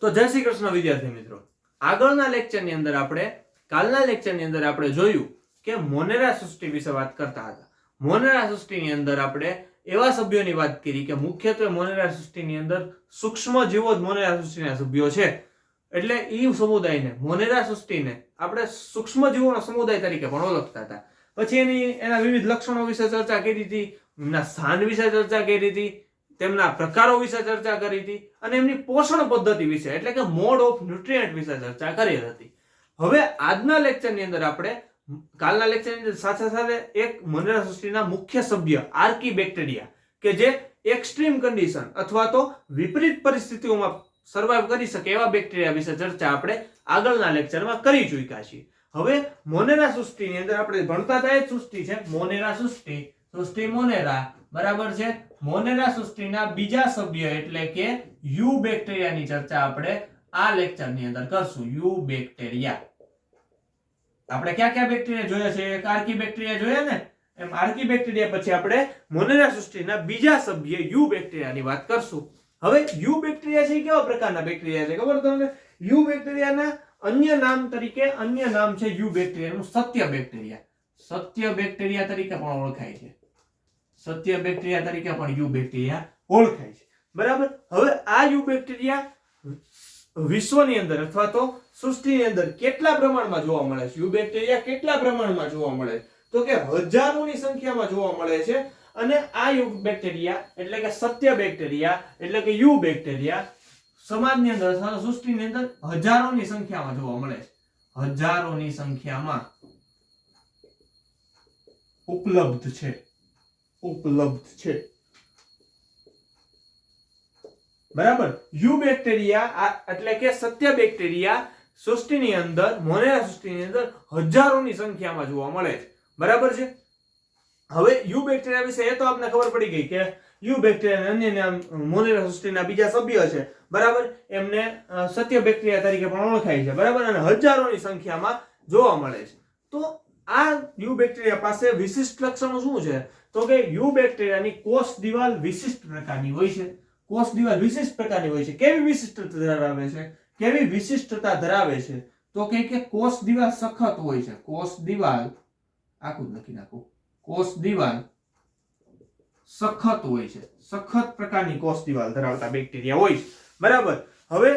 તો જય શ્રી કૃષ્ણ વિદ્યાર્થી મિત્રો, આગળના લેક્ચરની અંદર કાલના લેક્ચરની અંદર આપણે જોયું કે મોનેરા સૃષ્ટિ વિશે વાત કરતા હતા. મોનેરા સૃષ્ટિની અંદર આપણે એવા સભ્યોની વાત કરી કે મુખ્યત્વે મોનેરા સૃષ્ટિની અંદર સૂક્ષ્મ જીવો જ મોનેરા સૃષ્ટિના સભ્યો છે. એટલે એ સમુદાયને, મોનેરા સૃષ્ટિને આપણે સૂક્ષ્મ જીવોના સમુદાય તરીકે પણ ઓળખતા હતા. પછી એના વિવિધ લક્ષણો વિશે ચર્ચા કરી હતી, એમના સ્થાન વિશે ચર્ચા કરી હતી, તેમના પ્રકારો વિશે ચર્ચા કરી હતી અને એમની પોષણ પદ્ધતિ વિશે એટલે કે મોડ ઓફ ન્યુટ્રિયન્ટ વિશે ચર્ચા કરી હતી. હવે આજના લેક્ચરની અંદર આપણે કાલના લેક્ચરની અંદર સાથે સાથે એક મોનેરા સૃષ્ટિના મુખ્ય સભ્ય આર્કીબેક્ટેરિયા કે જે એક્સ્ટ્રીમ કન્ડિશન અથવા તો વિપરીત પરિસ્થિતિઓમાં સર્વાઈવ કરી શકે એવા બેક્ટેરિયા વિશે ચર્ચા આપણે આગળના લેક્ચરમાં કરી ચૂક્યા છીએ. હવે મોનેરા સૃષ્ટિની અંદર આપણે ભણતા હતા એ સૃષ્ટિ છે મોનેરા સૃષ્ટિ મોનેરા, બરાબર છે. મોનેરા સૃષ્ટિના બીજા સભ્ય એટલે કે યુ બેક્ટેરિયાની ચર્ચા આપણે આ લેક્ચરની અંદર કરશું. યુ બેક્ટેરિયા આપણે કયા કયા બેક્ટેરિયા જોયા છે? એક આર્કીબેક્ટેરિયા જોયા ને, એમ આર્કીબેક્ટેરિયા પછી આપણે મોનેરા સૃષ્ટિના બીજા સભ્ય યુ બેક્ટેરિયાની વાત કરશું. હવે યુ બેક્ટેરિયા છે કેવા પ્રકારના બેક્ટેરિયા છે ખબર તમને? યુ બેક્ટેરિયાના અન્ય નામ છે યુ બેક્ટેરિયાનું સત્ય બેક્ટેરિયા. સત્ય બેક્ટેરિયા તરીકે પણ ઓળખાય છે. સત્ય બેક્ટેરિયા તરીકે પણ યુ બેક્ટેરિયા ઓળખાય છે, બરાબર. હવે આ યુ બેક્ટેરિયા વિશ્વની અંદર અથવા તો સૃષ્ટિની અંદર કેટલા પ્રમાણમાં જોવા મળે છે? યુ બેક્ટેરિયા કેટલા પ્રમાણમાં જોવા મળે છે? તો કે હજારોની સંખ્યામાં જોવા મળે છે. અને આ યુ બેક્ટેરિયા એટલે કે સત્ય બેક્ટેરિયા એટલે કે યુ બેક્ટેરિયા સમાજની અંદર અથવા સૃષ્ટિની અંદર હજારોની સંખ્યામાં જોવા મળે છે. હજારોની સંખ્યામાં ઉપલબ્ધ છે, બરાબર. યુ બેક્ટેરિયા એટલે કે સત્ય બેક્ટેરિયા સૃષ્ટિની અંદર, મોનેરા સૃષ્ટિની અંદર હજારોની સંખ્યામાં જોવા મળે છે, બરાબર છે. હવે યુ બેક્ટેરિયા વિશે એ તો આપને ખબર પડી ગઈ કે યુ બેક્ટેરિયા અન્ય નામ મોનેરા સૃષ્ટિના બીજા સભ્ય છે, બરાબર. એમને સત્ય બેક્ટેરિયા તરીકે પણ ઓળખાય છે, બરાબર. અને હજારોની સંખ્યામાં જોવા મળે છે. તો આ યુ બેક્ટેરિયા પાસે વિશિષ્ટ લક્ષણો શું છે? તો કે યુ બેક્ટેરિયાની કોષ દિવાલ વિશિષ્ટ પ્રકારની હોય છે. કોષ દિવાલ વિશિષ્ટ પ્રકારની હોય છે. કેવી વિશિષ્ટતા ધરાવે છે? તો કે કોષ દિવાલ સખત હોય છે. કોષ દિવાલ આખું લખી નાખું. કોષ દિવાલ સખત હોય છે. સખત પ્રકારની કોષ દિવાલ ધરાવતા બેક્ટેરિયા હોય છે, બરાબર. હવે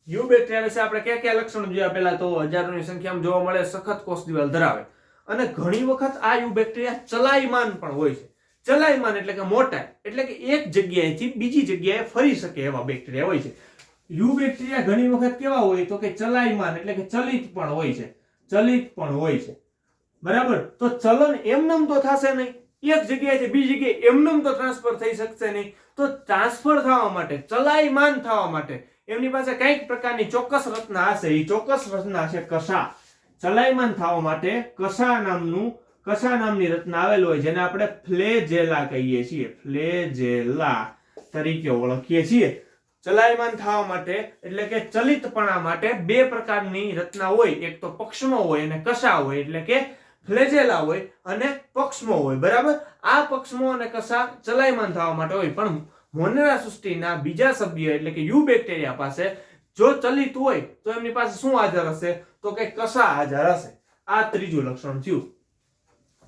યુ બેક્ટેરિયા વિશે આપણે કયા કયા લક્ષણો જોયા? પહેલા તો હજારોની સંખ્યામાં જોવા મળે, સખત કોષ દિવાલ ધરાવે, અને ઘણી વખત આ યુ બેક્ટેરિયા ચલાયમાન પણ હોય છે. ચલાયમાન એટલે કે મોટા, એટલે કે એક જગ્યાએથી બીજી જગ્યાએ ફરી શકે એવા બેક્ટેરિયા હોય છે. યુ બેક્ટેરિયા ઘણી વખત કેવા હોય? તો કે ચલાયમાન એટલે કે ચલિત પણ હોય છે, બરાબર. તો ચલન એમનેમ તો થશે નહીં, એક જગ્યાએથી બીજી જગ્યાએ એમનેમ તો ટ્રાન્સફર થઈ શકશે નહીં. તો ટ્રાન્સફર થવા માટે, ચલાયમાન થવા માટે એમની પાસે કઈક પ્રકારની ચોક્કસ રચના હશે. એ ચોક્કસ રચના છે કશા. ચલાયમાન થવા માટે કશા નામની રચના આવેલ હોય, જેને આપણે ફ્લેજેલા કહીએ છીએ, ફ્લેજેલા તરીકે ઓળખીએ છીએ. ચલાયમાન થવા માટે એટલે કે ચલિતપણા માટે બે પ્રકારની રચના હોય. એક તો પક્ષમો હોય અને કશા હોય, એટલે કે ફ્લેજેલા હોય અને પક્ષમો હોય, બરાબર. આ પક્ષમો અને કશા ચલાયમાન થવા માટે હોય. પણ મોનેરા સૃષ્ટિના બીજા સભ્ય એટલે કે યુ બેક્ટેરિયા પાસે જો ચલિત હોય તો એમની પાસે શું હાજર હશે? તો કે કશા હાજર હશે. આ ત્રીજું લક્ષણ થયું.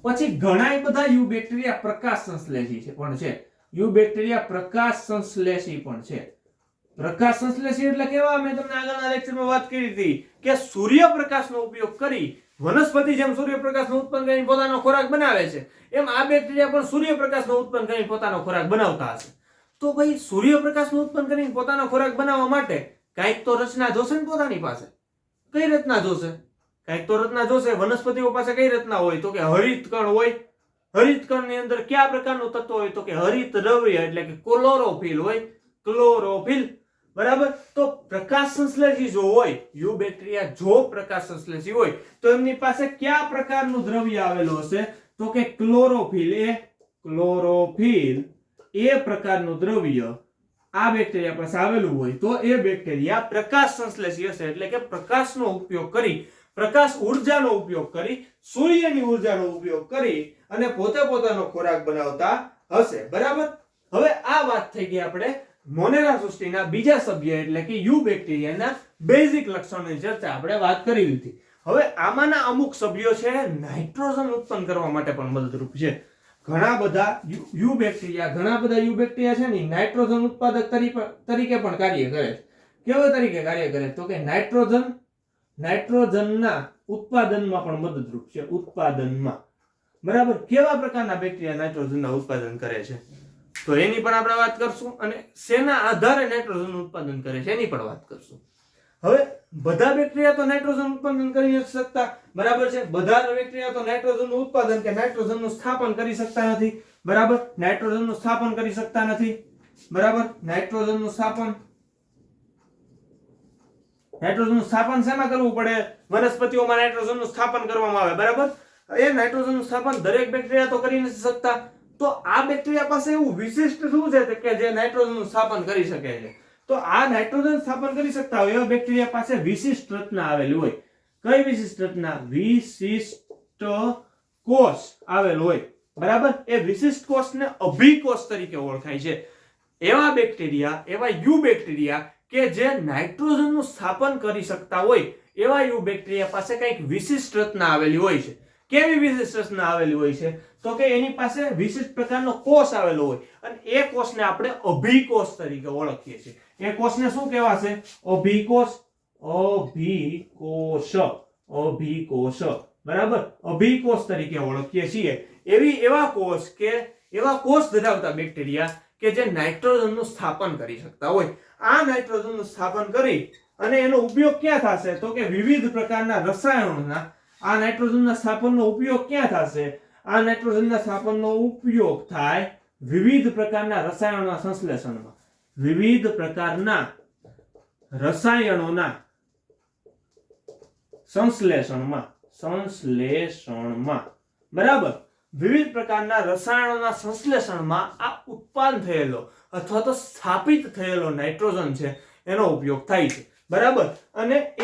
પછી ઘણા બધા યુ બેક્ટેરિયા પ્રકાશ સંશ્લેષી પણ છે. યુ બેક્ટેરિયા પ્રકાશ સંશ્લેષી પણ છે. પ્રકાશ સંશ્લેષી એટલે કેવા? મેં તમને આગળના લેક્ચરમાં વાત કરી હતી કે સૂર્યપ્રકાશનો ઉપયોગ કરી વનસ્પતિ જેમ સૂર્યપ્રકાશનો ઉત્પન્ન કરીને પોતાનો ખોરાક બનાવે છે, એમ આ બેક્ટેરિયા પણ સૂર્યપ્રકાશનો ઉત્પન્ન કરીને પોતાનો ખોરાક બનાવતા હશે. તો ભાઈ સૂર્યપ્રકાશનું ઉત્પન્ન કરીને પોતાનો ખોરાક બનાવવા માટે કાંઈક તો રચના જોશે ને પોતાની પાસે. કઈ રચના જોશે? કાંઈક તો રચના જોશે. વનસ્પતિઓ પાસે કઈ રચના હોય? તો કે હરિત કણ હોય. હરિત કણની અંદર કયા પ્રકારનું તત્વ હોય? તો કે હરિત દ્રવ્ય એટલે કે ક્લોરોફિલ હોય. ક્લોરોફિલ, બરાબર. તો પ્રકાશ સંશ્લેષી જો હોય, યુ બેક્ટેરિયા જો પ્રકાશ સંશ્લેષી હોય તો એમની પાસે કયા પ્રકારનું દ્રવ્ય આવેલું હશે? તો કે ક્લોરોફિલ એ પ્રકારનું દ્રવ્ય આ બેક્ટેરિયા પાસે આવેલું હોય તો એ બેક્ટેરિયા પ્રકાશ સંશ્લેષી હશે. એટલે કે પ્રકાશનો ઉપયોગ કરી, પ્રકાશ ઉર્જાનો ઉપયોગ કરી, સૂર્યની ઉર્જાનો ઉપયોગ કરી અને પોતાનો ખોરાક બનાવતા હશે, બરાબર. હવે આ વાત થઈ ગઈ આપણે મોનેરા સૃષ્ટિના બીજા સભ્ય એટલે કે યુ બેક્ટેરિયાના બેઝિક લક્ષણોની ચર્ચા આપણે વાત કરી લીધી. હવે આમાંના અમુક સભ્યો છે નાઇટ્રોજન ઉત્પન્ન કરવા માટે પણ મદદરૂપ છે. ઘણા બધા યુ બેક્ટેરિયા છે ને નાઇટ્રોજન ઉત્પાદક તરીકે પણ કાર્ય કરે છે. કેવા તરીકે કાર્ય કરે તો કે નાઇટ્રોજનના ઉત્પાદનમાં પણ મદદરૂપ છે. ઉત્પાદનમાં બરાબર. કેવા પ્રકારના બેક્ટેરિયા નાઇટ્રોજનના ઉત્પાદન કરે છે તો એની પણ આપણે વાત કરશું, અને શેના આધારે નાઇટ્રોજન ઉત્પાદન કરે છે એની પણ વાત કરશું. હવે બધા બેક્ટેરિયા તો નાઇટ્રોજન ઉત્પાદન કરી નથી શકતા, બરાબર છે. બધા બેક્ટેરિયા તો નાઇટ્રોજનનું ઉત્પાદન કે નાઇટ્રોજનનું સ્થાપન કરી શકતા નથી, બરાબર. નાઇટ્રોજનનું સ્થાપન કરી શકતા નથી, બરાબર. નાઇટ્રોજનનું સ્થાપન શેમાં કરવું પડે? વનસ્પતિઓમાં નાઇટ્રોજનનું સ્થાપન કરવામાં આવે, બરાબર. એ નાઇટ્રોજનનું સ્થાપન દરેક બેક્ટેરિયા તો કરી નથી શકતા. તો આ બેક્ટેરિયા પાસે એવું વિશિષ્ટ શું છે કે જે નાઇટ્રોજનનું સ્થાપન કરી શકે છે? તો આ નાઇટ્રોજન સ્થાપન કરી શકતા હોય એવા બેક્ટેરિયા પાસે વિશિષ્ટ રચના આવેલી હોય. કઈ વિશિષ્ટ રચના? વિશિષ્ટ કોષ આવેલ હોય, બરાબર. એ વિશિષ્ટ કોષને અભિકોષ તરીકે ઓળખાય છે. એવા બેક્ટેરિયા, એવા યુ બેક્ટેરિયા કે જે નાઇટ્રોજનનું સ્થાપન કરી શકતા હોય એવા યુ બેક્ટેરિયા પાસે કંઈક વિશિષ્ટ રચના આવેલી હોય છે. કેવી વિશિષ્ટ રચના આવેલી હોય છે તો કે એની પાસે વિશિષ્ટ પ્રકારનો કોષ આવેલો હોય, અને એ કોષને આપણે અભિકોષ તરીકે ઓળખીએ છીએ. એ કોષને શું કહેવાશે? અભિકોષ. બરાબર. અભિકોષ તરીકે ઓળખીએ છીએ. એવા કોષ ધરાવતા બેક્ટેરિયા કે જે નાઇટ્રોજનનું સ્થાપન કરી શકતા હોય. આ નાઇટ્રોજનનું સ્થાપન કરી અને એનો ઉપયોગ ક્યાં થશે તો કે વિવિધ પ્રકારના રસાયણોના આ નાઇટ્રોજનના સ્થાપનનો ઉપયોગ ક્યાં થશે? આ નાઇટ્રોજનના સ્થાપનનો ઉપયોગ થાય વિવિધ પ્રકારના રસાયણોના સંશ્લેષણમાં. વિવિધ પ્રકારના રસાયણોના સંશ્લેષણમાં, બરાબર. વિવિધ પ્રકારના રસાયણોના સંશ્લેષણમાં આ ઉત્પન્ન થયેલો અથવા તો સ્થાપિત થયેલો નાઇટ્રોજન છે એનો ઉપયોગ થાય છે, બરાબર. અને એ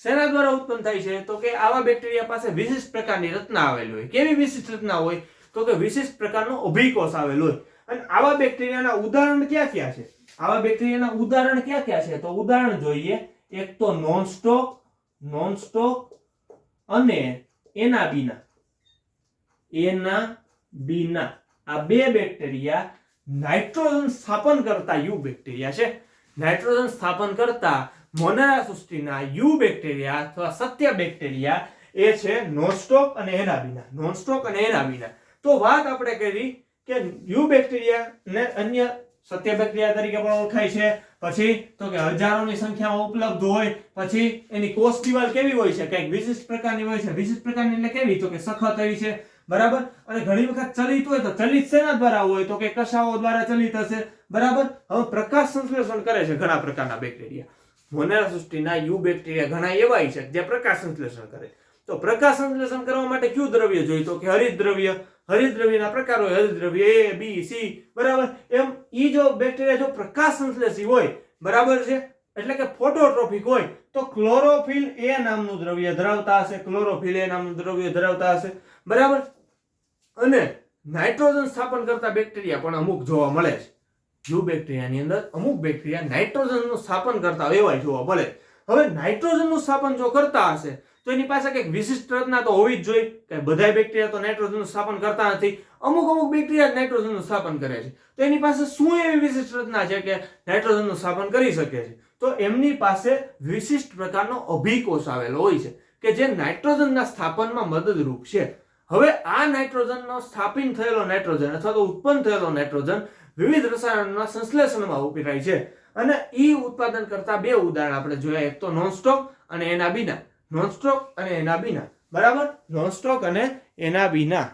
શેના દ્વારા ઉત્પન્ન થાય છે તો કે આવા બેક્ટેરિયા પાસે વિશિષ્ટ પ્રકારની રચના આવેલી હોય. કેવી વિશિષ્ટ રચના હોય તો કે વિશિષ્ટ પ્રકારનો અભિકોષ આવેલો હોય. અને આવા બેક્ટેરિયાના ઉદાહરણ ક્યાં ક્યાં છે? આવા બેક્ટેરિયાના ઉદાહરણ ક્યાં ક્યાં છે તો ઉદાહરણ જોઈએ. એક તો નોનસ્ટોક અને એનાબીના. આ બે બેક્ટેરિયા નાઇટ્રોજન સ્થાપન કરતા યુ બેક્ટેરિયા છે. નાઇટ્રોજન સ્થાપન કરતા મોનેરા સૃષ્ટિના યુ બેક્ટેરિયા અથવા સત્ય બેક્ટેરિયા એ છે નોનસ્ટોક અને એનાબીના. તો વાત આપણે કરી કે યુ બેક્ટેરિયા ને અન્ય સત્ય બેક્ટેરિયા તરીકે પણ ઓળખાય છે. પછી તો કે હજારોની સંખ્યામાં ઉપલબ્ધ હોય. પછી એની કોષ દિવાલ કેવી હોય છે? કંઈક વિશિષ્ટ પ્રકારની હોય છે. વિશિષ્ટ પ્રકારની એટલે કેવી તો કે સખત એવી છે, બરાબર. અને ઘણી વખત ચલિત હોય તો ચલિત શેના દ્વારા હોય તો કે કશાઓ દ્વારા ચલિત હશે, બરાબર. હવે પ્રકાશ સંશ્લેષણ કરે છે ઘણા પ્રકારના બેક્ટેરિયા. મોનેરા સૃષ્ટિના યુ બેક્ટેરિયા ઘણા એવા છે જે પ્રકાશ સંશ્લેષણ કરે. તો પ્રકાશ સંશ્લેષણ કરવા માટે કયું દ્રવ્ય જોઈએ તો કે હરિતદ્રવ્ય. હરિતદ્રવ્યના પ્રકાર હોય, હરિતદ્રવ્ય A, B, C, બરાબર. એમ ઈ જો બેક્ટેરિયા જો પ્રકાશ સંશ્લેષી હોય, બરાબર છે, એટલે કે ફોટોટ્રોફિક હોય તો ક્લોરોફિલ A નામનું દ્રવ્ય ધરાવતા હશે, બરાબર. અને નાઇટ્રોજન સ્થાપન કરતા બેક્ટેરિયા પણ અમુક જોવા મળે છે. યુ બેક્ટેરિયાની અંદર અમુક બેક્ટેરિયા નાઇટ્રોજનનું સ્થાપન કરતા એવા જોવા મળે. હવે નાઇટ્રોજનનું સ્થાપન જો કરતા હશે તો એની પાસે કંઈક વિશિષ્ટ રચના તો હોવી જ જોઈએ. કે બધા બેક્ટેરિયા તો નાઇટ્રોજનનું સ્થાપન કરતા નથી. અમુક બેક્ટેરિયા નાઇટ્રોજનનું સ્થાપન કરે છે. તો એની પાસે શું એવી વિશિષ્ટ રચના છે કે નાઇટ્રોજનનું સ્થાપન કરી શકે છે? તો એમની પાસે વિશિષ્ટ પ્રકારનો અભિકોષ આવેલો હોય છે કે જે નાઇટ્રોજનના સ્થાપનમાં મદદરૂપ છે. હવે આ નાઇટ્રોજનનો સ્થાપિત થયેલો નાઇટ્રોજન અથવા તો ઉત્પન્ન થયેલો નાઇટ્રોજન વિવિધ રસાયણોના સંશ્લેષણમાં વપરાય છે. અને ઈ ઉત્પાદન કરતા બે ઉદાહરણ આપણે જોયા. એક તો નોનસ્ટોક અને એનાબીના. બરાબર. નોનસ્ટોક અને એનાબીના.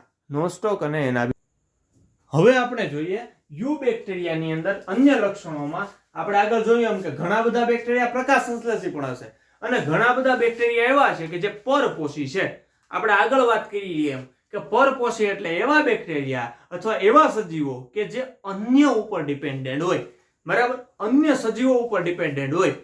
હવે આપણે જોઈએ યુ બેક્ટેરિયાની અંદર અન્ય લક્ષણોમાં. આપણે આગળ જોયું એમ કે ઘણા બધા બેક્ટેરિયા પ્રકાશ સંશ્લેષી પણ હશે, અને ઘણા બધા બેક્ટેરિયા એવા છે કે જે પરપોષી છે. આપણે આગળ વાત કરી એમ કે પરપોષી એટલે એવા બેક્ટેરિયા અથવા એવા સજીવો કે જે અન્ય ઉપર ડિપેન્ડન્ટ હોય, બરાબર. અન્ય સજીવો ઉપર ડિપેન્ડન્ટ હોય,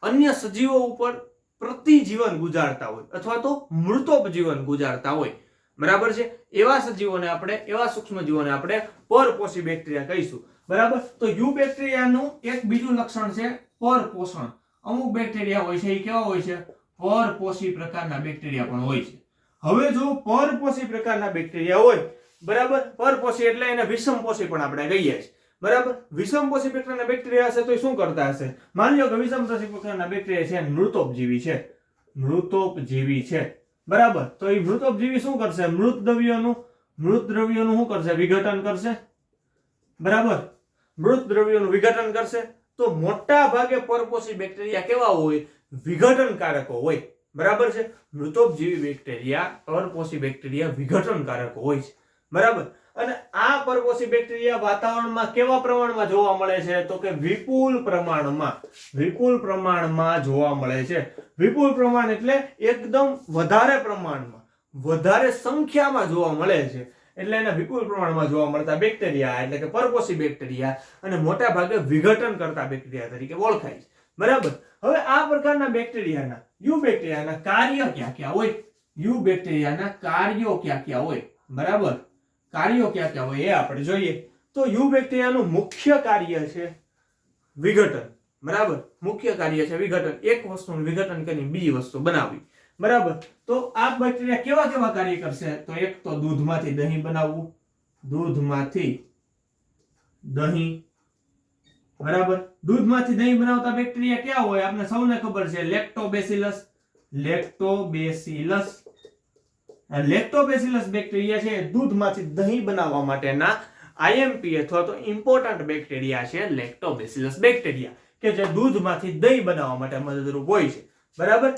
અન્ય સજીવો ઉપર પ્રતિજીવન ગુજારતા હોય અથવા તો મૃતોપજીવન ગુજારતા હોય, બરાબર છે. એવા સજીવોને આપણે, એવા સૂક્ષ્મજીવોને આપણે પરપોષી બેક્ટેરિયા કહીશું. બરાબર. તો યુ બેક્ટેરિયાનું એક બીજું લક્ષણ છે પરપોષણ. અમુક બેક્ટેરિયા હોય છે એ કેવા હોય છે? પરપોષી પ્રકારના બેક્ટેરિયા પણ હોય છે. હવે જો પરપોષી પ્રકારના બેક્ટેરિયા હોય, બરાબર, પરપોષી એટલે એને વિષમપોષી પણ આપણે કહીએ છીએ, બરાબર. વિષમપોષી પ્રકારના બેક્ટેરિયા હશે તો એ શું કરતા હશે? માની લો કે વિષમપોષી પ્રકારના બેક્ટેરિયા છે મૃતોપજીવી છે, મૃતોપજીવી છે, બરાબર. તો એ મૃતોપજીવી શું કરશે? મૃત દ્રવ્યોનું શું કરશે? વિઘટન કરશે, બરાબર. મૃત દ્રવ્યોનું વિઘટન કરશે. તો મોટા ભાગે પરપોષી બેક્ટેરિયા કેવા હોય? વિઘટનકારકો હોય, બરાબર છે. મૃતોપજીવી બેક્ટેરિયા, પરપોષી બેક્ટેરિયા વિઘટનકારકો હોય છે, બરાબર. અને આ પરપોષી બેક્ટેરિયા વાતાવરણમાં કેવા પ્રમાણમાં જોવા મળે છે? તો કે વિપુલ પ્રમાણમાં જોવા મળે છે. વિપુલ પ્રમાણ એટલે એકદમ વધારે પ્રમાણમાં, વધારે સંખ્યામાં જોવા મળે છે. એટલે એને વિપુલ પ્રમાણમાં જોવા મળતા બેક્ટેરિયા એટલે કે પરપોષી બેક્ટેરિયા અને મોટા ભાગે વિઘટન કરતા બેક્ટેરિયા તરીકે ઓળખાય છે, બરાબર. હવે આ પ્રકારના બેક્ટેરિયાના, યુ બેક્ટેરિયાના કાર્ય ક્યાં ક્યાં હોય? યુ બેક્ટેરિયાના કાર્યો ક્યાં ક્યાં હોય, બરાબર. કાર્યો ક્યાં ક્યાં હોય એ આપણે જોઈએ. તો યુ બેક્ટેરિયાનું મુખ્ય કાર્ય છે વિઘટન, બરાબર. મુખ્ય કાર્ય છે વિઘટન. એક વસ્તુનું વિઘટન કરીને બીજી વસ્તુ બનાવવી, બરાબર. તો આ બેક્ટેરિયા કેવા કેવા કાર્ય કરશે? તો એક તો દૂધમાંથી દહીં બનાવવું, દૂધમાંથી દહીં, બરાબર. દૂધમાંથી દહીં બનાવતા બેક્ટેરિયા ક્યાં હોય? આપણે સૌને ખબર છે, લેક્ટોબેસિલસ. લેક્ટોબેસિલસ બેક્ટેરિયા છે દૂધમાંથી દહીં બનાવવા માટેના આઈએમપી અથવા તો ઇમ્પોર્ટન્ટ બેક્ટેરિયા છે લેક્ટોબેસિલસ બેક્ટેરિયા, કે જે દૂધમાંથી દહીં બનાવવા માટે મદદરૂપ હોય છે, બરાબર.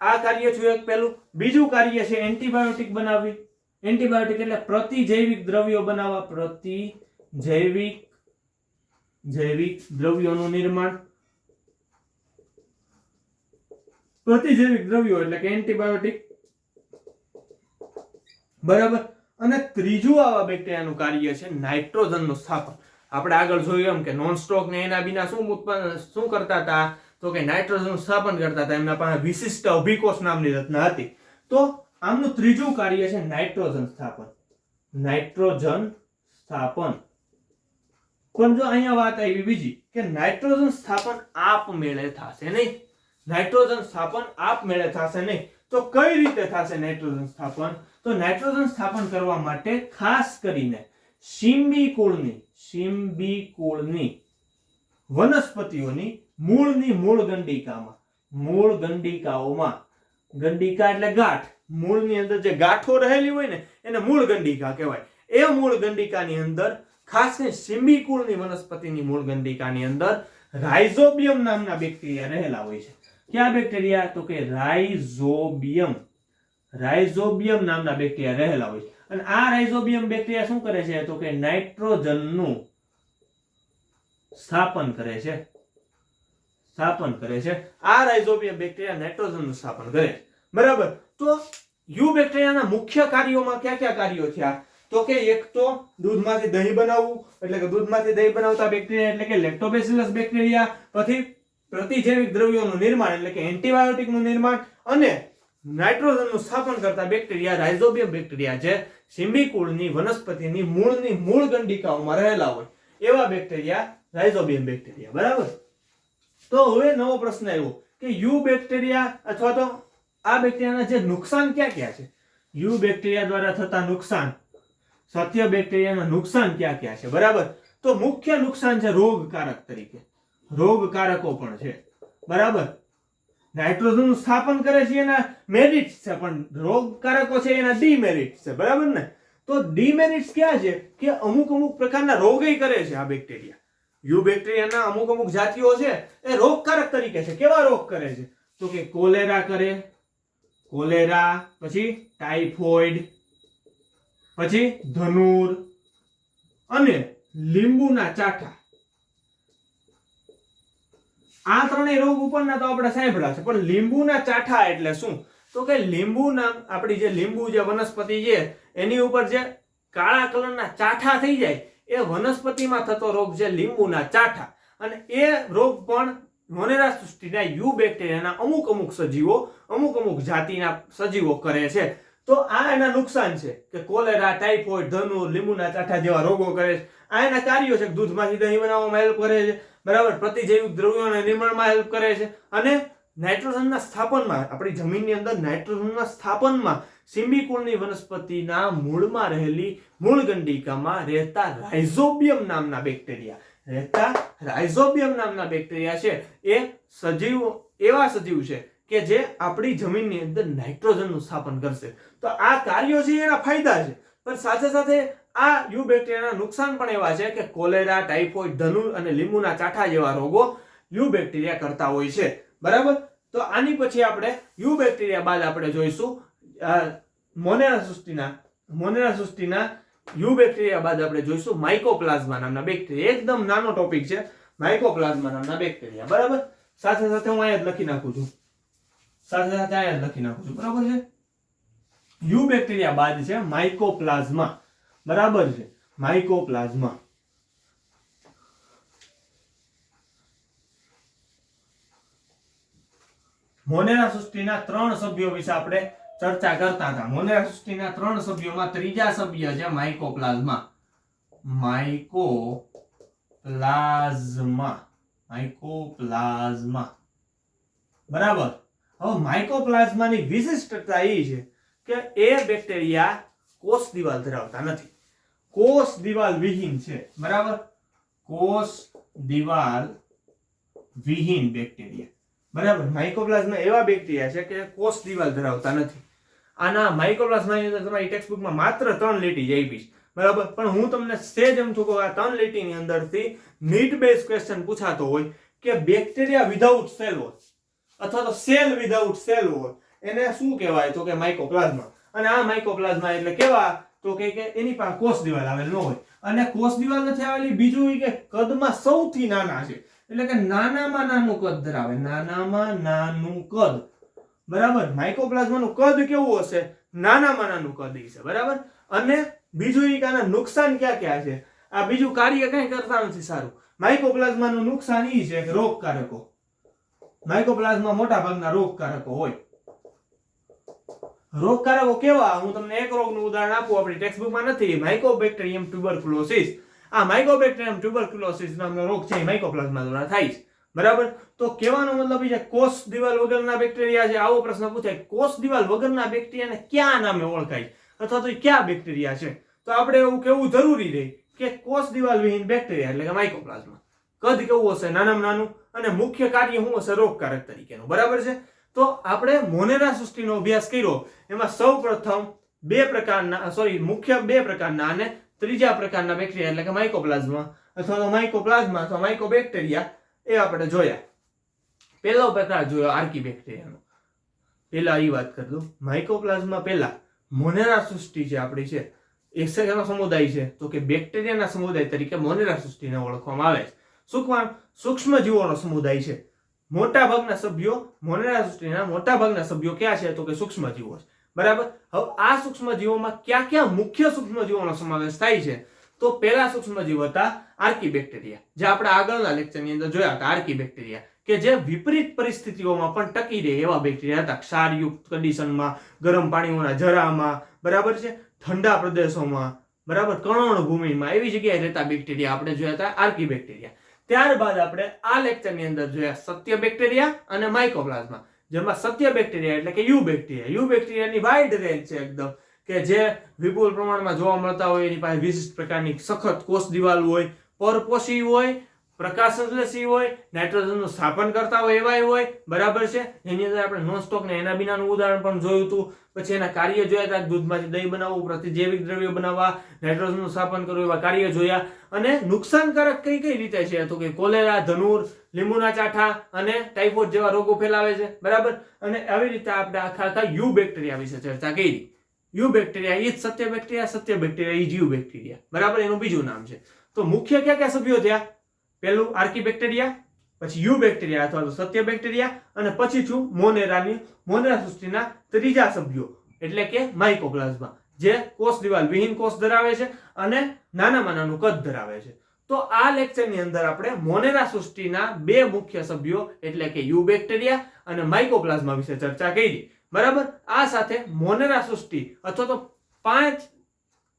આ કાર્ય છે એક પહેલું. બીજું કાર્ય છે એન્ટીબાયોટિક બનાવવી. એન્ટીબાયોટિક એટલે પ્રતિજૈવિક દ્રવ્યો બનાવવા, પ્રતિજૈવિક દ્રવ્યોનું નિર્માણ. પ્રતિજૈવિક દ્રવ્યો એટલે કે એન્ટીબાયોટિક, બરાબર. અને ત્રીજું આવા બેક્ટેરિયાનું કાર્ય છે નાઇટ્રોજનનું સ્થાપન. આપણે આગળ જોયું એમ કે નોનસ્ટોક ને એના વિના શું કરતા હતા? તો કે નાઇટ્રોજનનું સ્થાપન કરતા હતા. એમના પાસે વિશિષ્ટ અભિકોષ નામની રચના હતી. તો આમનું ત્રીજું કાર્ય છે નાઇટ્રોજન સ્થાપન. નાઇટ્રોજન સ્થાપન. પણ જો અહીંયા વાત આવી બીજી કે નાઇટ્રોજન સ્થાપન આપમેળે થશે નહીં. નાઇટ્રોજન સ્થાપન આપમેળે થશે નહીં. તો કઈ રીતે થશે નાઇટ્રોજન સ્થાપન? તો નાઇટ્રોજન સ્થાપન કરવા માટે ખાસ કરીને શિંબી કુળની વનસ્પતિઓની મૂળ ગંડિકાઓમાં, ગંડિકા એટલે ગાંઠ, મૂળની અંદર જે ગાંઠો રહેલી હોય ને એને મૂળ ગંડિકા કહેવાય. એ મૂળ ગંડિકાની અંદર ખાસ કરીને શિંબી કુળની વનસ્પતિની મૂળ ગંડિકાની અંદર રાઇઝોબિયમ નામના બેક્ટેરિયા રહેલા હોય છે. ક્યાં બેક્ટેરિયા? તો કે રાઇઝોબિયમ નામના બેક્ટેરિયા રહેલા હોય છે. અને આ રાઇઝોબિયમ બેક્ટેરિયા શું કરે છે? તો કે નાઇટ્રોજનનું સ્થાપન કરે છે. આ રાઇઝોબિયમ બેક્ટેરિયા નાઇટ્રોજનનું સ્થાપન કરે છે, બરાબર. તો યુ બેક્ટેરિયાના મુખ્ય કાર્યોમાં કયા કયા કાર્યો થયા? તો કે એક તો દૂધમાંથી દહીં બનાવવું, એટલે કે દૂધમાંથી દહીં બનાવતા બેક્ટેરિયા એટલે કે લેક્ટોબેસિલસ બેક્ટેરિયા. પછી પ્રતિજૈવિક દ્રવ્યોનું નિર્માણ એટલે કે એન્ટીબાયોટિકનું નિર્માણ. અને નાઇટ્રોજનનું સ્થાપન કરતા બેક્ટેરિયા રાઇઝોબિયમ બેક્ટેરિયા જે શિંબી કુળની વનસ્પતિની મૂળ ગંડિકાઓમાં રહેલા હોય એવા બેક્ટેરિયા રાઇઝોબિયમ બેક્ટેરિયા, બરાબર. તો હવે નવો પ્રશ્ન આવ્યો કે યુ બેક્ટેરિયા અથવા તો આ બેક્ટેરિયાના જે નુકસાન ક્યાં ક્યાં છે? યુ બેક્ટેરિયા દ્વારા થતા નુકસાન, સત્ય બેક્ટેરિયાના નુકસાન ક્યાં ક્યાં છે, બરાબર. તો મુખ્ય નુકસાન છે રોગકારક તરીકે, રોગકારકો પણ છે, બરાબર. નાઇટ્રોજનનું સ્થાપન કરે છે એના મેરિટ્સ છે, પણ રોગકારકો છે એના ડીમેરિટ્સ છે, બરાબર ને. તો ડીમેરિટ્સ ક્યાં છે? કે અમુક પ્રકારના રોગય કરે છે આ બેક્ટેરિયા. યુ બેક્ટેરિયાના અમુક જાતિઓ છે એ રોગકારક તરીકે છે. કેવા રોગ કરે છે? તો કે કોલેરા કરે, પછી ટાઇફોઇડ, પછી ધનુર અને લીંબુના ચાઠા. આ ત્રણેય રોગ ઉપરના તો આપણે સાંભળ્યા છે, પણ લીંબુના ચાઠા એટલે શું? તો કે લીંબુના, આપણી જે લીંબુ જે વનસ્પતિ છે એની ઉપર જે કાળા કલરના ચાઠા થઈ જાય એ વનસ્પતિમાં થતો રોગ છે લીંબુના ચાઠા. અને એ રોગ પણ મોનેરા સૃષ્ટિના યુ બેક્ટેરિયાના અમુક સજીવો, અમુક જાતિના સજીવો કરે છે. તો આ એના નુકસાન છે કે કોલેરા, ટાઇફોઇડ, ધનુર, લીંબુના ચાઠા જેવા રોગો કરે છે. આ એના કાર્યો છે કે દૂધમાંથી દહીં બનાવવામાં હેલ્પ કરે છે, બરાબર, પ્રતિજૈવિક દ્રવ્યોના નિર્માણમાં હેલ્પ કરે છે, અને નાઇટ્રોજનના સ્થાપનમાં, આપણી જમીનની અંદર નાઇટ્રોજનના સ્થાપનમાં સિમ્બિકુળની વનસ્પતિના મૂળમાં રહેલી મૂળગંડિકામાં રહેતા રાઇઝોબિયમ નામના બેક્ટેરિયા છે એ સજીવ, એવા સજીવ છે કે જે આપણી જમીનની અંદર નાઇટ્રોજનનું સ્થાપન કરશે. તો આ કાર્યો છે એના ફાયદા છે, પણ સાથે સાથે આ યુ બેક્ટેરિયાના નુકસાન પણ એવા છે કે કોલેરા, ટાઇફોઇડ, ધનુર અને લીંબુના ચાઠા જેવા રોગો યુ બેક્ટેરિયા કરતા હોય છે, બરાબર. તો આની પછી આપણે યુ બેક્ટેરિયા બાદ આપણે જોઈશું મોનેરા સૃષ્ટિના યુ બેક્ટેરિયા બાદ આપણે જોઈશું માઇકોપ્લાઝ્મા નામના બેક્ટેરિયા. એકદમ નાનો ટોપિક છે, માઇકોપ્લાઝ્મા નામના બેક્ટેરિયા, બરાબર. સાથે સાથે હું અહીંયા જ લખી નાખું છું, બરાબર છે. યુ બેક્ટેરિયા બાદ છે માઇકોપ્લાઝ્મા, બરાબર છે, માઇકોપ્લાઝ્મા. મોનેરા સૃષ્ટિના 3 સભ્યો વિશે આપણે ચર્ચા કરતા હતા. મોનેરા સૃષ્ટિના 3 સભ્યોમાં ત્રીજા સભ્ય છે માઇકોપ્લાઝ્મા. બરાબર. હવે માઇકોપ્લાઝ્માની વિશિષ્ટતા એ છે કે એ બેક્ટેરિયા કોષ દિવાલ ધરાવતા નથી, કોષ દિવાલ વિહીન છે, બરાબર, કોષ દિવાલ વિહીન બેક્ટેરિયા, બરાબર. માઇકોપ્લાઝ્મા એવા બેક્ટેરિયા છે કે કોષ દિવાલ ધરાવતા નથી. આના માઇકોપ્લાઝ્માની અંદર તમારી ટેક્સ્ટબુકમાં માત્ર 3 લીટી જ આપીશ, બરાબર. પણ હું તમને સેજ એમ છું કે આ 3 લીટીની અંદરથી નીડ બેઝ ક્વેશ્ચન પૂછાતો હોય કે બેક્ટેરિયા વિધાઉટ સેલ હોય અથવા તો સેલ વિધાઉટ સેલ હોય એને શું કહેવાય, તો કે માઇકોપ્લાઝ્મા. અને આ માઇકોપ્લાઝ્મા એટલે કેવા, તો કે એની પાસે કોષ દિવાલ આવેલ ન હોય, અને કોષ દિવાલ નથી આવેલી, બીજું કે કદમાં સૌથી નાના છે, એટલે કે નાનામાં નાનું કદ ધરાવે, નાનામાં નાનું કદ, બરાબર. માઇકોપ્લાઝ્માનું કદ કેવું હશે, નાનામાં નાનું કદ હશે, બરાબર. અને બીજું કે આના નુકસાન ક્યાં ક્યાં છે, આ બીજું કાર્ય કઈ કરતા નથી સારું. માઇકોપ્લાઝ્માનું નુકસાન એ છે કે રોગકારકો, માઇકોપ્લાઝ્મા મોટા ભાગના રોગકારકો હોય. રોગકારકો કેવા, હું તમને એક રોગનું ઉદાહરણ આપું, આપણી ટેક્સ્ટબુકમાં નથી, માઇકોબેક્ટેરિયમ ટ્યુબરક્યુલોસિસ. આ માઇકોબેક્ટેરિયમ ટ્યુબરક્યુલોસિસ નામનો રોગ છે, માઇકોપ્લાઝ્મા દ્વારા થાય છે, બરાબર. તો કહેવાનો મતલબ એ છે કોષ દિવાલ વગરના બેક્ટેરિયા છે. આવો પ્રશ્ન પૂછાય, કોષ દિવાલ વગરના બેક્ટેરિયાને કયા નામે ઓળખાય અથવા તો કયા બેક્ટેરિયા છે, તો આપણે એવું કહેવું જરૂરી રહે કે કોષ દિવાલ વિહીન બેક્ટેરિયા એટલે કે માઇકોપ્લાઝ્મા. કદ કેવું હશે, નાનામાં નાનું, અને મુખ્ય કાર્ય શું હશે, રોગકારક તરીકેનું, બરાબર છે. તો આપણે મોનેરા સૃષ્ટિનો અભ્યાસ કર્યો, એમાં સૌપ્રથમ મુખ્ય બે પ્રકારના અને ત્રીજા પ્રકારના બેક્ટેરિયા એટલે કે માઇકોપ્લાઝ્મા અથવા તો માઇકોપ્લાઝ્મા અથવા માઇકોબેક્ટેરિયા એ આપણે જોયા. પહેલો પ્રકાર જોયો આર્કીબેક્ટેરિયાનો. પહેલા એ વાત કરી દઉં, માઇકોપ્લાઝ્મા પહેલા મોનેરા સૃષ્ટિ જે આપણી છે એ શેનો સમુદાય છે, તો કે બેક્ટેરિયાના સમુદાય તરીકે મોનેરા સૃષ્ટિને ઓળખવામાં આવે છે. સૂક્ષ્મ જીવોનો સમુદાય છે. મોટા ભાગના સભ્યો, મોનેરા સૃષ્ટિના મોટા ભાગના સભ્યો ક્યાં છે, તો કે સૂક્ષ્મ જીવો છે, બરાબર. હવે આ સૂક્ષ્મ જીવોમાં ક્યાં ક્યાં મુખ્ય સૂક્ષ્મ જીવોનો સમાવેશ થાય છે, તો પહેલા સૂક્ષ્મ જીવ હતા આર્કીબેક્ટેરિયા, જે આપણે આગળના લેક્ચરની અંદર જોયા હતા. આર્કીબેક્ટેરિયા કે જે વિપરીત પરિસ્થિતિઓમાં પણ ટકી રહે એવા બેક્ટેરિયા હતા, ક્ષારયુક્ત કન્ડિશનમાં, ગરમ પાણીઓના જરામાં, બરાબર છે, ઠંડા પ્રદેશોમાં, બરાબર, કણોણ ભૂમિમાં, એવી જગ્યાએ રહેતા બેક્ટેરિયા આપણે જોયા હતા આર્કીબેક્ટેરિયા. ત્યારબાદ આપણે આ લેક્ચરની અંદર જોયા સત્ય બેક્ટેરિયા અને માઇકોપ્લાઝ્મા, જેમાં સત્ય બેક્ટેરિયા એટલે કે યુ બેક્ટેરિયા. યુ બેક્ટેરિયાની વાઇડ રેન્જ છે એકદમ, કે જે વિપુલ પ્રમાણમાં જોવા મળતા હોય, એની પાસે વિશિષ્ટ પ્રકારની સખત કોષ દિવાલ હોય, પરપોષી હોય, પ્રકાશ સંશ્લેષી હોય, નાઇટ્રોજનનું સ્થાપન કરતા હોય એવા હોય, બરાબર છે. એની અંદર આપણે નોનસ્ટોક ને એના વિનાનું ઉદાહરણ પણ જોયું હતું. પછી એના કાર્ય જોયા હતા, દૂધમાંથી દહીં બનાવવું, પ્રતિજૈવિક દ્રવ્યો બનાવવા, નાઇટ્રોજનનું સ્થાપન કરવું, એવા કાર્ય જોયા. અને નુકસાનકારક કઈ કઈ રીતે છે, તો કે કોલેરા, ધનુર, લીંબુના ચાઠા અને ટાઇફોઇડ જેવા રોગો ફેલાવે છે, બરાબર. અને આવી રીતે આપણે આખા યુ બેક્ટેરિયા વિશે ચર્ચા કરી. યુ બેક્ટેરિયા એ જ સત્ય બેક્ટેરિયા એ જ યુ બેક્ટેરિયા, બરાબર, એનું બીજું નામ છે. તો મુખ્ય કયા કયા સભ્યો થયા, પહેલું આર્કીબેક્ટેરિયા, પછી યુ બેક્ટેરિયા અથવા તો સત્ય બેક્ટેરિયા, અને પછી છું મોનેરા સૃષ્ટિના ત્રીજા સભ્યો એટલે કે માઇકોપ્લાઝ્મા, જે કોષ દિવાલ વિહીન કોષ ધરાવે છે અને નાનામાં નાનું કદ ધરાવે છે. તો આ લેક્ચરની અંદર આપણે મોનેરા સૃષ્ટિના બે મુખ્ય સભ્યો એટલે કે યુ બેક્ટેરિયા અને માઇકોપ્લાઝ્મા વિશે ચર્ચા કરી. બરાબર. આ સાથે મોનેરા સૃષ્ટિ અથવા તો 5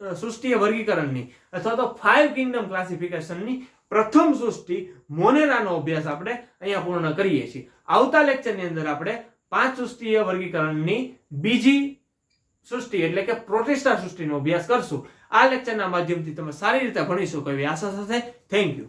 સૃષ્ટિય વર્ગીકરણની અથવા તો 5 કિંગડમ ક્લાસિફિકેશનની પ્રથમ સૃષ્ટિ મોનેરાનો અભ્યાસ આપણે અહીંયા પૂર્ણ કરીએ છીએ. આવતા લેક્ચરની અંદર આપણે 5 સૃષ્ટિય વર્ગીકરણની બીજી સૃષ્ટિ એટલે કે પ્રોટિસ્ટા સૃષ્ટિનો અભ્યાસ કરશું. આ લેક્ચરના માધ્યમથી તમે સારી રીતે ભણી શકો એવી આશા સાથે થેન્ક યુ.